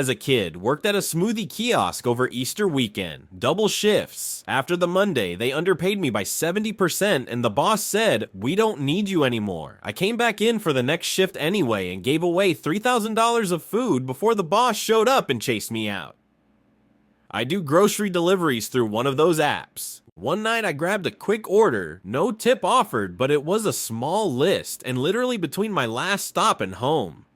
As a kid, worked at a smoothie kiosk over Easter weekend, double shifts. After the Monday, they underpaid me by 70% and the boss said, "We don't need you anymore." I came back in for the next shift anyway and gave away $3,000 of food before the boss showed up and chased me out. I do grocery deliveries through one of those apps. One night I grabbed a quick order, no tip offered, but it was a small list and literally between my last stop and home.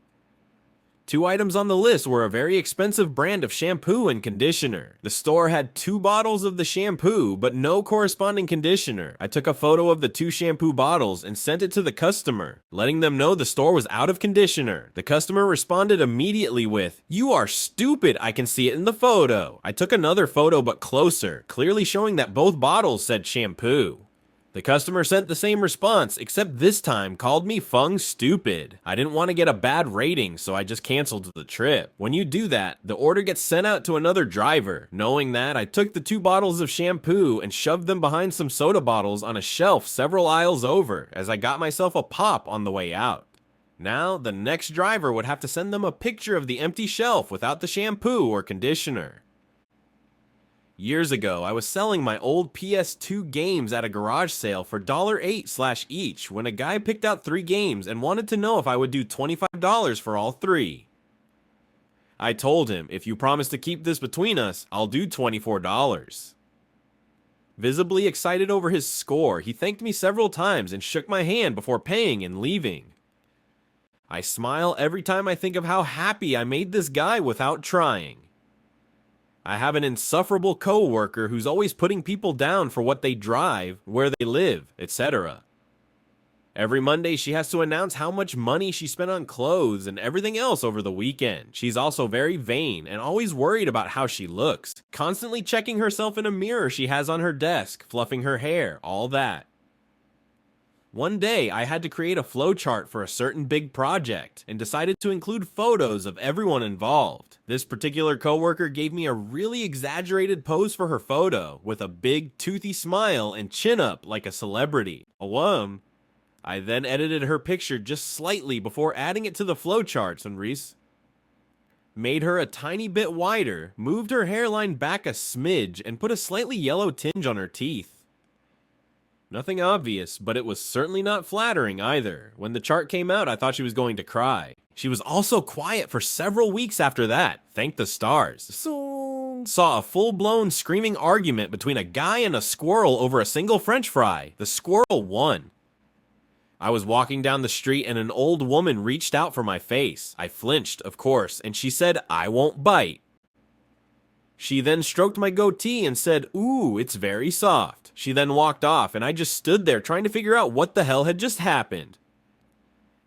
2 items on the list were a very expensive brand of shampoo and conditioner. The store had 2 bottles of the shampoo, but no corresponding conditioner. I took a photo of the 2 shampoo bottles and sent it to the customer, letting them know the store was out of conditioner. The customer responded immediately with, "You are stupid, I can see it in the photo." I took another photo but closer, clearly showing that both bottles said shampoo. The customer sent the same response, except this time called me Fung stupid. I didn't want to get a bad rating, so I just canceled the trip. When you do that, the order gets sent out to another driver. Knowing that, I took the 2 bottles of shampoo and shoved them behind some soda bottles on a shelf several aisles over, as I got myself a pop on the way out. Now, the next driver would have to send them a picture of the empty shelf without the shampoo or conditioner. Years ago, I was selling my old PS2 games at a garage sale for $8 each when a guy picked out 3 games and wanted to know if I would do $25 for all 3. I told him, "If you promise to keep this between us, I'll do $24. Visibly excited over his score, he thanked me several times and shook my hand before paying and leaving. I smile every time I think of how happy I made this guy without trying. I have an insufferable coworker who's always putting people down for what they drive, where they live, etc. Every Monday she has to announce how much money she spent on clothes and everything else over the weekend. She's also very vain and always worried about how she looks, constantly checking herself in a mirror she has on her desk, fluffing her hair, all that. One day, I had to create a flowchart for a certain big project and decided to include photos of everyone involved. This particular coworker gave me a really exaggerated pose for her photo with a big toothy smile and chin up like a celebrity. I then edited her picture just slightly before adding it to the flowcharts and made her a tiny bit wider, moved her hairline back a smidge, and put a slightly yellow tinge on her teeth. Nothing obvious, but it was certainly not flattering either. When the chart came out, I thought she was going to cry. She was also quiet for several weeks after that, thank the stars. Saw a full-blown screaming argument between a guy and a squirrel over a single french fry. The squirrel won. I was walking down the street and an old woman reached out for my face. I flinched, of course, and she said, "I won't bite." She then stroked my goatee and said, "Ooh, it's very soft." She then walked off and I just stood there trying to figure out what the hell had just happened.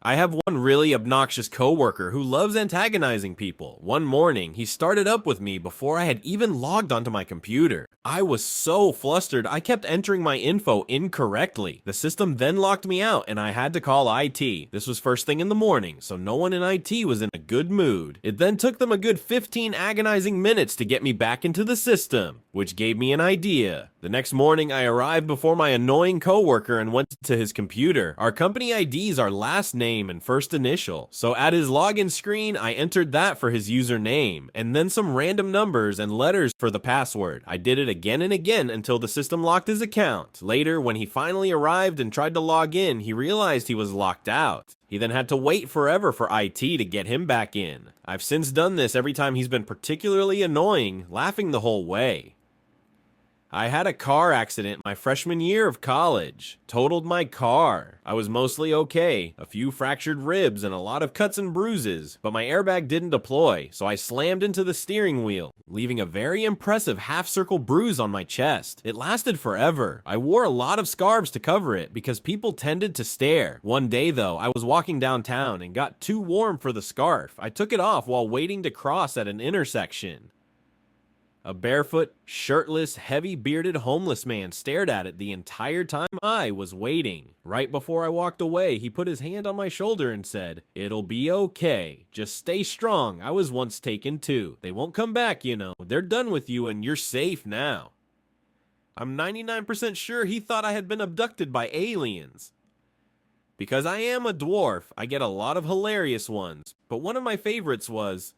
I have one really obnoxious coworker who loves antagonizing people. One morning, he started up with me before I had even logged onto my computer. I was so flustered, I kept entering my info incorrectly. The system then locked me out and I had to call IT. This was first thing in the morning, so no one in IT was in a good mood. It then took them a good 15 agonizing minutes to get me back into the system, which gave me an idea. The next morning, I arrived before my annoying coworker and went to his computer. Our company IDs are last name and first initial, so at his login screen, I entered that for his username, and then some random numbers and letters for the password. I did it again and again until the system locked his account. Later, when he finally arrived and tried to log in, he realized he was locked out. He then had to wait forever for IT to get him back in. I've since done this every time he's been particularly annoying, laughing the whole way. I had a car accident my freshman year of college. Totaled my car. I was mostly okay. A few fractured ribs and a lot of cuts and bruises, but my airbag didn't deploy, so I slammed into the steering wheel, leaving a very impressive half-circle bruise on my chest. It lasted forever. I wore a lot of scarves to cover it because people tended to stare. One day though, I was walking downtown and got too warm for the scarf. I took it off while waiting to cross at an intersection. A barefoot, shirtless, heavy-bearded homeless man stared at it the entire time I was waiting. Right before I walked away, he put his hand on my shoulder and said, "It'll be okay. Just stay strong. I was once taken too. They won't come back, you know. They're done with you and you're safe now." I'm 99% sure he thought I had been abducted by aliens. Because I am a dwarf, I get a lot of hilarious ones, but one of my favorites was,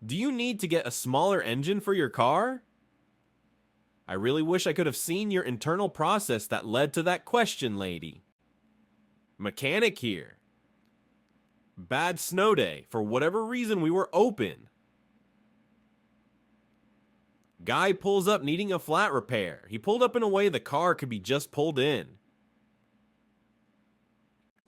Do you need to get a smaller engine for your car? I really wish I could have seen your internal process that led to that question, lady. Mechanic here. Bad snow day. For whatever reason, we were open. Guy pulls up needing a flat repair. He pulled up in a way the car could be just pulled in.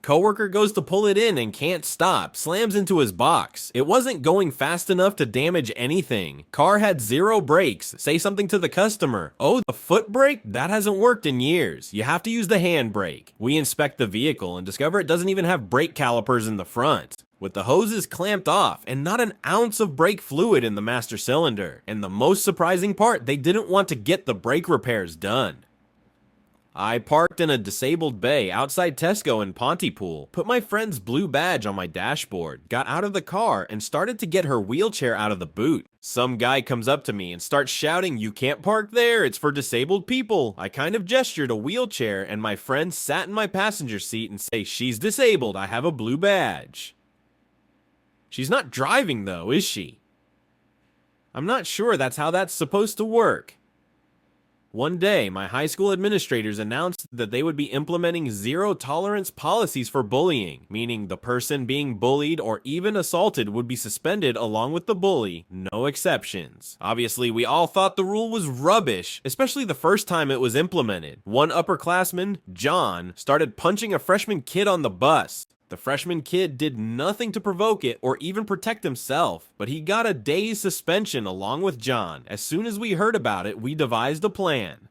Coworker goes to pull it in and can't stop, slams into his box. It wasn't going fast enough to damage anything. Car had 0 brakes. Say something to the customer. Oh, the foot brake? That hasn't worked in years. You have to use the hand brake. We inspect the vehicle and discover it doesn't even have brake calipers in the front, with the hoses clamped off and not an ounce of brake fluid in the master cylinder. And the most surprising part, they didn't want to get the brake repairs done. I parked in a disabled bay outside Tesco in Pontypool, put my friend's blue badge on my dashboard, got out of the car, and started to get her wheelchair out of the boot. Some guy comes up to me and starts shouting, "You can't park there, it's for disabled people." I kind of gestured a wheelchair, and my friend sat in my passenger seat and say, "She's disabled, I have a blue badge." She's not driving though, is she? I'm not sure that's how that's supposed to work. One day, my high school administrators announced that they would be implementing zero-tolerance policies for bullying, meaning the person being bullied or even assaulted would be suspended along with the bully, no exceptions. Obviously, we all thought the rule was rubbish, especially the first time it was implemented. One upperclassman, John, started punching a freshman kid on the bus. The freshman kid did nothing to provoke it or even protect himself, but he got a day's suspension along with John. As soon as we heard about it, we devised a plan.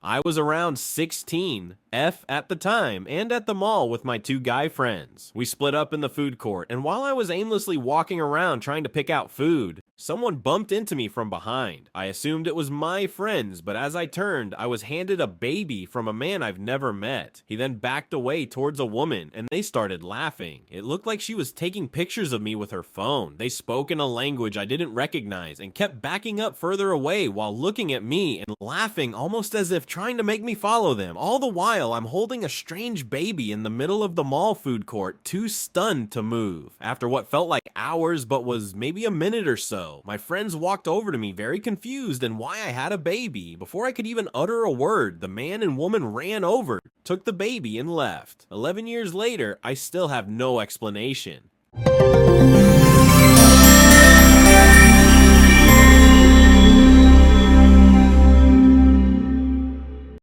I was around 16, F at the time, and at the mall with my 2 guy friends. We split up in the food court, and while I was aimlessly walking around trying to pick out food, someone bumped into me from behind. I assumed it was my friends, but as I turned, I was handed a baby from a man I've never met. He then backed away towards a woman, and they started laughing. It looked like she was taking pictures of me with her phone. They spoke in a language I didn't recognize and kept backing up further away while looking at me and laughing almost as if trying to make me follow them. All the while, I'm holding a strange baby in the middle of the mall food court, too stunned to move. After what felt like hours but was maybe a minute or so, my friends walked over to me very confused and why I had a baby. Before I could even utter a word, the man and woman ran over, took the baby and left. 11 years later, I still have no explanation.